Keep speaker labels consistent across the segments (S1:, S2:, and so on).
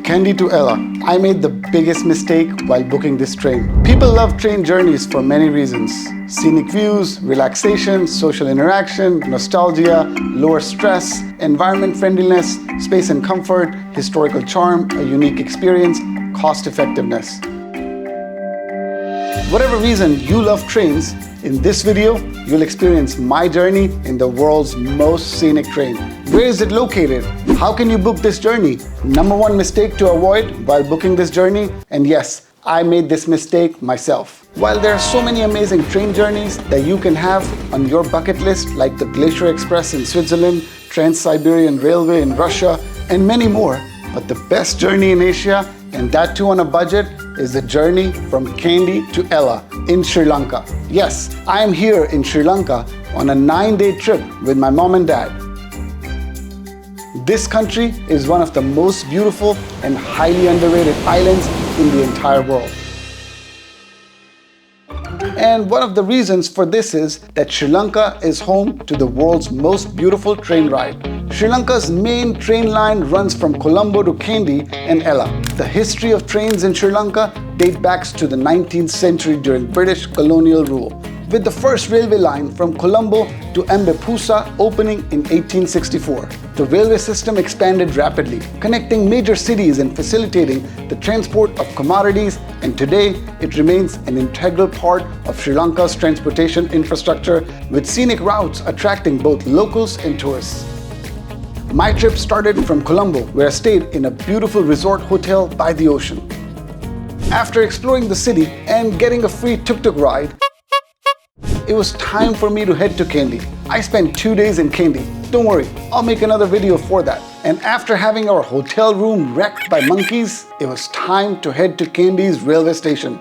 S1: Kandy to Ella. I made the biggest mistake while booking this train. People love train journeys for many reasons. Scenic views, relaxation, social interaction, nostalgia, lower stress, environment friendliness, space and comfort, historical charm, a unique experience, cost effectiveness. Whatever reason you love trains, in this video, you'll experience my journey in the world's most scenic train. Where is it located? How can you book this journey? Number one mistake to avoid while booking this journey, and yes, I made this mistake myself. While there are so many amazing train journeys that you can have on your bucket list, like the Glacier Express in Switzerland, Trans-Siberian Railway in Russia, and many more, but the best journey in Asia, and that too on a budget, is the journey from Kandy to Ella in Sri Lanka. Yes, I am here in Sri Lanka on a 9-day trip with my mom and dad. This country is one of the most beautiful and highly underrated islands in the entire world. And one of the reasons for this is that Sri Lanka is home to the world's most beautiful train ride. Sri Lanka's main train line runs from Colombo to Kandy and Ella. The history of trains in Sri Lanka dates back to the 19th century during British colonial rule, with the first railway line from Colombo to Ambepusa opening in 1864. The railway system expanded rapidly, connecting major cities and facilitating the transport of commodities, and today it remains an integral part of Sri Lanka's transportation infrastructure, with scenic routes attracting both locals and tourists. My trip started from Colombo, where I stayed in a beautiful resort hotel by the ocean. After exploring the city and getting a free tuk-tuk ride, it was time for me to head to Kandy. I spent 2 days in Kandy. Don't worry, I'll make another video for that. And after having our hotel room wrecked by monkeys, it was time to head to Kandy's railway station.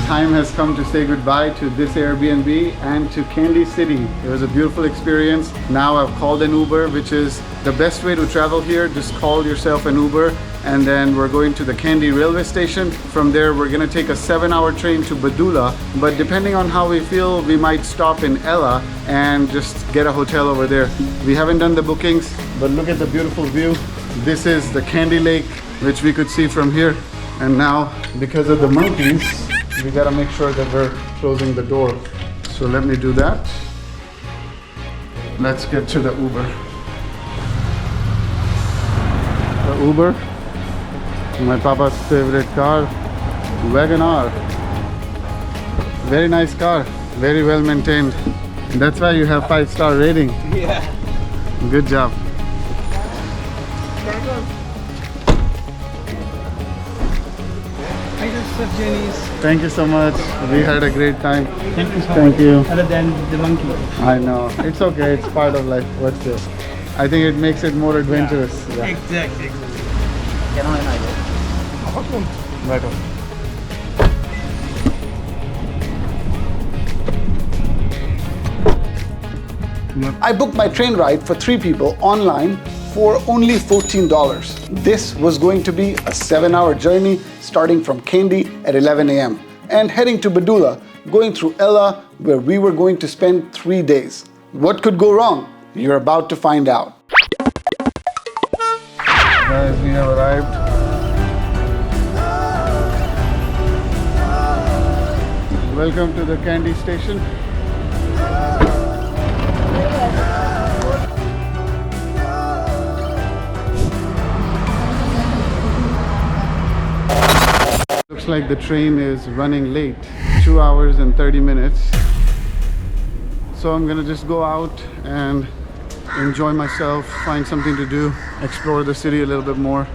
S1: Time has come to say goodbye to this Airbnb and to Kandy City. It was a beautiful experience. Now I've called an Uber, which is the best way to travel here. Just call yourself an Uber, and then we're going to the Kandy railway station. From there, we're gonna take a 7-hour train to Badula, but depending on how we feel, we might stop in Ella and just get a hotel over there. We haven't done the bookings, but look at the beautiful view. This is the Kandy Lake, which we could see from here. And now, because of the monkeys, we gotta make sure that we're closing the door. So let me do that. Let's get to the Uber. The Uber, my papa's favorite car, Wagon-R. Very nice car, very well maintained. That's why you have 5-star rating.
S2: Yeah.
S1: Good job. Thank you so much. We had a great time.
S2: Thank you so much.
S1: Thank you.
S2: Other than the monkey.
S1: I know. It's okay. It's part of life. What's this? I think it makes it more adventurous. Yeah.
S2: Exactly.
S1: Right on. I booked my train ride for 3 people online for only $14. This was going to be a 7-hour journey starting from Kandy at 11 a.m. and heading to Badula, going through Ella, where we were going to spend 3 days. What could go wrong? You're about to find out. Guys, we have arrived. Welcome to the Kandy station. Looks like the train is running late, 2 hours and 30 minutes. So I'm gonna just go out and enjoy myself, find something to do, explore the city a little bit more.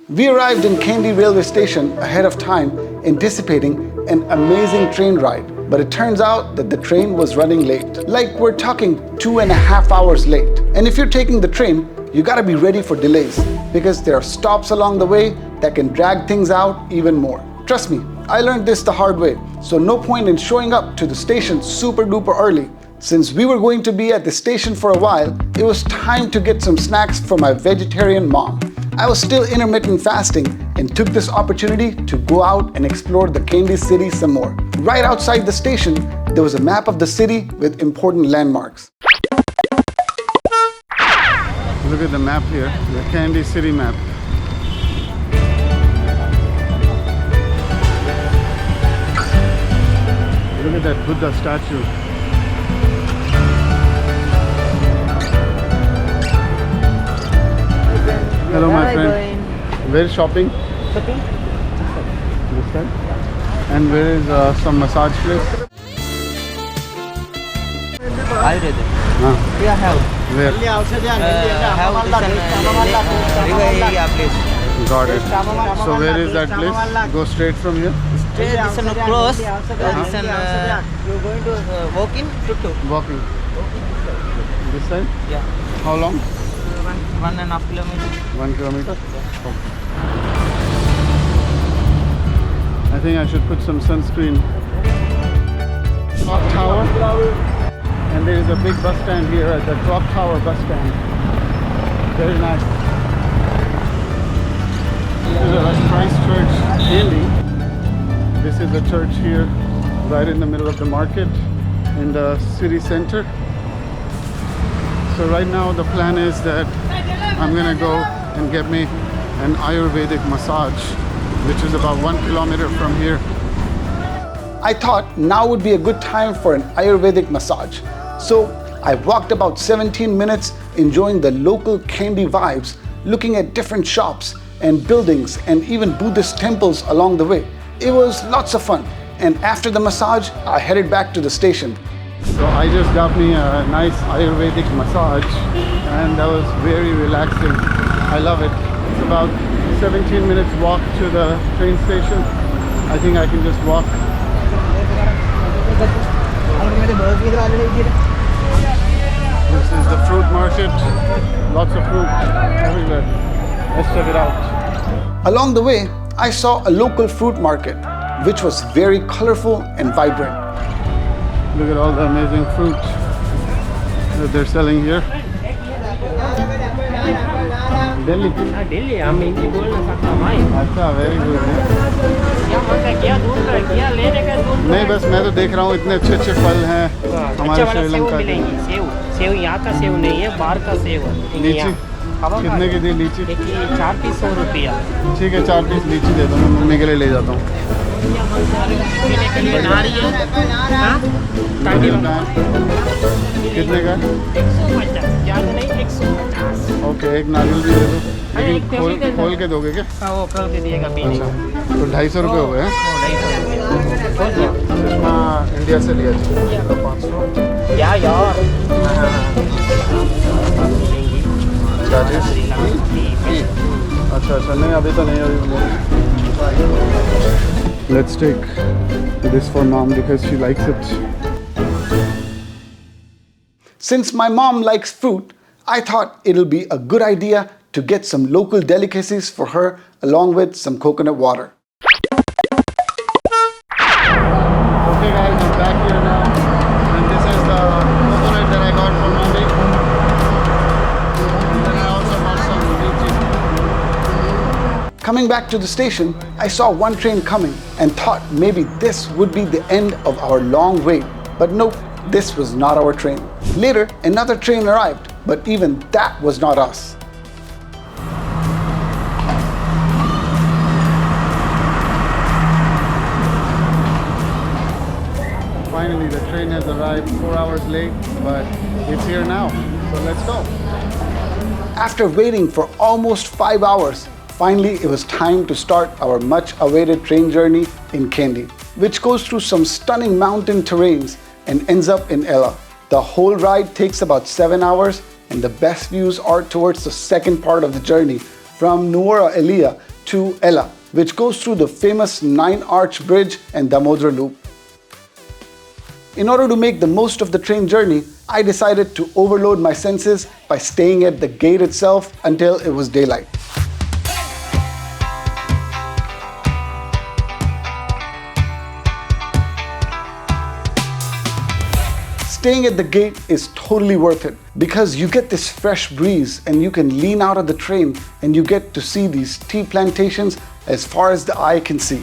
S1: We arrived in Kandy railway station ahead of time, anticipating an amazing train ride. But it turns out that the train was running late. Like, we're talking 2.5 hours late. And if you're taking the train, you gotta be ready for delays, because there are stops along the way that can drag things out even more. Trust me, I learned this the hard way, so no point in showing up to the station super duper early. Since we were going to be at the station for a while, it was time to get some snacks for my vegetarian mom. I was still intermittent fasting and took this opportunity to go out and explore the Kandy city some more. Right outside the station, there was a map of the city with important landmarks.
S2: Look at the map here, the Kandy city map. Look at that Buddha statue. Hello, my friend. Where is shopping?
S3: Shopping?
S2: This side. And where is some massage place?
S3: Ayurvedic.
S2: Huh.
S3: Yeah, have.
S2: Where?
S3: Have this river area place.
S2: Got it. So where is that place? Go straight from here?
S3: Straight, this one close. This one you're going to walk in tuk-tuk.
S2: Walking. This side?
S3: Yeah.
S2: How long?
S3: 1.5 kilometers.
S2: 1 kilometer? Okay. I think I should put some sunscreen. Clock Tower. And there is a big bus stand here at the Clock Tower bus stand. Very nice. This is a Christchurch, Kandy. This is a church here, right in the middle of the market, in the city center. So right now the plan is that I'm gonna go and get me an Ayurvedic massage, which is about 1 kilometer from here.
S1: I thought now would be a good time for an Ayurvedic massage. So I walked about 17 minutes enjoying the local Kandy vibes, looking at different shops and buildings and even Buddhist temples along the way. It was lots of fun, and after the massage, I headed back to the station.
S2: So I just got me a nice Ayurvedic massage, and that was very relaxing. I love it. It's about 17 minutes walk to the train station. I think I can just walk. This is the fruit market. Lots of fruit everywhere. Let's check it out.
S1: Along the way, I saw a local fruit market, which was very colorful and vibrant.
S2: Look at all the amazing fruit that they're selling here. Delhi.
S3: Delhi, I'm in
S2: अच्छा, very good. नहीं बस मैं तो देख रहा हूँ इतने अच्छे अच्छे फल हैं हमारे श्रीलंका के।
S3: सेव यहाँ का सेव नहीं है, बाहर का सेव है।
S2: लीची कितने की दी लीची?
S3: 4 पीस 100 रुपया।
S2: ठीक है 4 पीस लीची दे दो, मैं मम्मी के लिए ले जाता हूँ। कितने का?
S3: 150, ज़्यादा नहीं 150।
S2: ओके, एक नारियल भी दे दो। लेकिन खोल के दोगे क्या?
S3: हाँ, वो खोल के दिएगा पीने को।
S2: तो 250 रुपये हो गए हैं।
S3: 250।
S2: चश्मा इंडिया से लिया था 500।
S3: यार
S2: चार्जेस? अच्छा अच्छा, नहीं अभी तो नहीं, अभी Let's take this for mom because she likes it.
S1: Since my mom likes fruit, I thought it'll be a good idea to get some local delicacies for her along with some coconut water.
S2: Okay guys, I'm back here now, and this is the coconut that I got from mommy. And then I also got some lychee.
S1: Coming back to the station, I saw one train coming and thought maybe this would be the end of our long wait. But nope, this was not our train. Later, another train arrived, but even that was not us.
S2: Finally, the train has arrived 4 hours late, but it's here now, so let's go.
S1: After waiting for almost 5 hours, finally it was time to start our much-awaited train journey in Kandy, which goes through some stunning mountain terrains and ends up in Ella. The whole ride takes about 7 hours, and the best views are towards the second part of the journey from Nuwara Eliya to Ella, which goes through the famous 9-arch bridge and Damodar Loop. In order to make the most of the train journey, I decided to overload my senses by staying at the gate itself until it was daylight. Staying at the gate is totally worth it because you get this fresh breeze and you can lean out of the train and you get to see these tea plantations as far as the eye can see.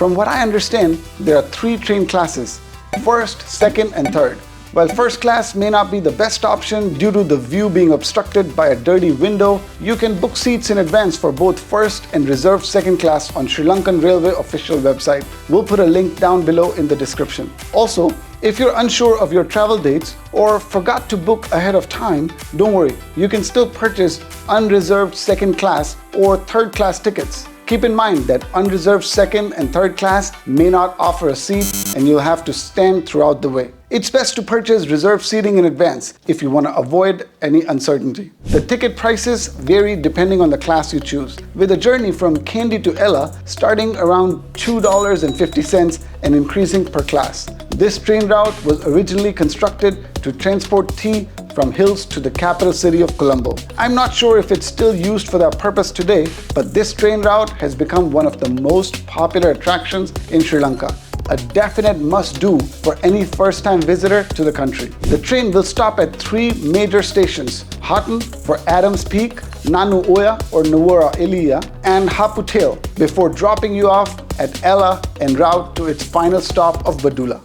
S1: From what I understand, there are 3 train classes: first, second, and third. While first class may not be the best option due to the view being obstructed by a dirty window, you can book seats in advance for both first and reserved second class on Sri Lankan Railway official website. We'll put a link down below in the description. Also, if you're unsure of your travel dates or forgot to book ahead of time, don't worry, you can still purchase unreserved second class or third class tickets. Keep in mind that unreserved second and third class may not offer a seat and you'll have to stand throughout the way. It's best to purchase reserved seating in advance if you want to avoid any uncertainty. The ticket prices vary depending on the class you choose, with a journey from Kandy to Ella starting around $2.50 and increasing per class. This train route was originally constructed to transport tea from hills to the capital city of Colombo. I'm not sure if it's still used for that purpose today, but this train route has become one of the most popular attractions in Sri Lanka. A definite must-do for any first-time visitor to the country. The train will stop at 3 major stations: Hatton for Adams Peak, Nanu Oya or Nuwara Eliya, and Haputale, before dropping you off at Ella en route to its final stop of Badula.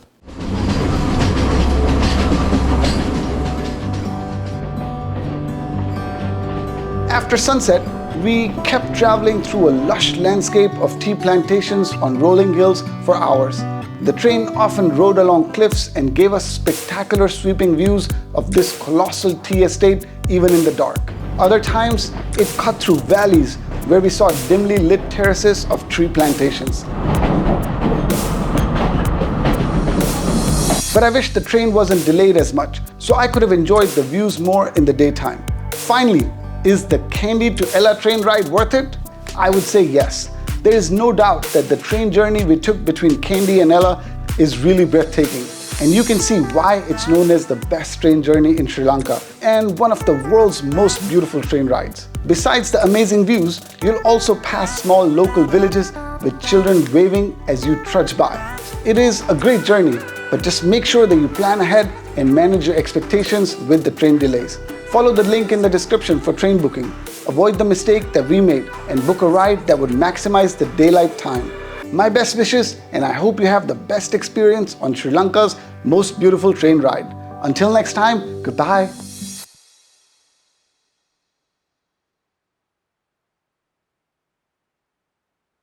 S1: After sunset, we kept traveling through a lush landscape of tea plantations on rolling hills for hours. The train often rode along cliffs and gave us spectacular sweeping views of this colossal tea estate even in the dark. Other times, it cut through valleys where we saw dimly lit terraces of tree plantations. But I wish the train wasn't delayed as much, so I could have enjoyed the views more in the daytime. Finally, is the Kandytoellatrain ride worth it? I would say yes. There is no doubt that the train journey we took between Kandy and Ella is really breathtaking. And you can see why it's known as the best train journey in Sri Lanka and one of the world's most beautiful train rides. Besides the amazing views, you'll also pass small local villages with children waving as you trudge by. It is a great journey, but just make sure that you plan ahead and manage your expectations with the train delays. Follow the link in the description for train booking. Avoid the mistake that we made and book a ride that would maximize the daylight time. My best wishes, and I hope you have the best experience on Sri Lanka's most beautiful train ride. Until next time, goodbye.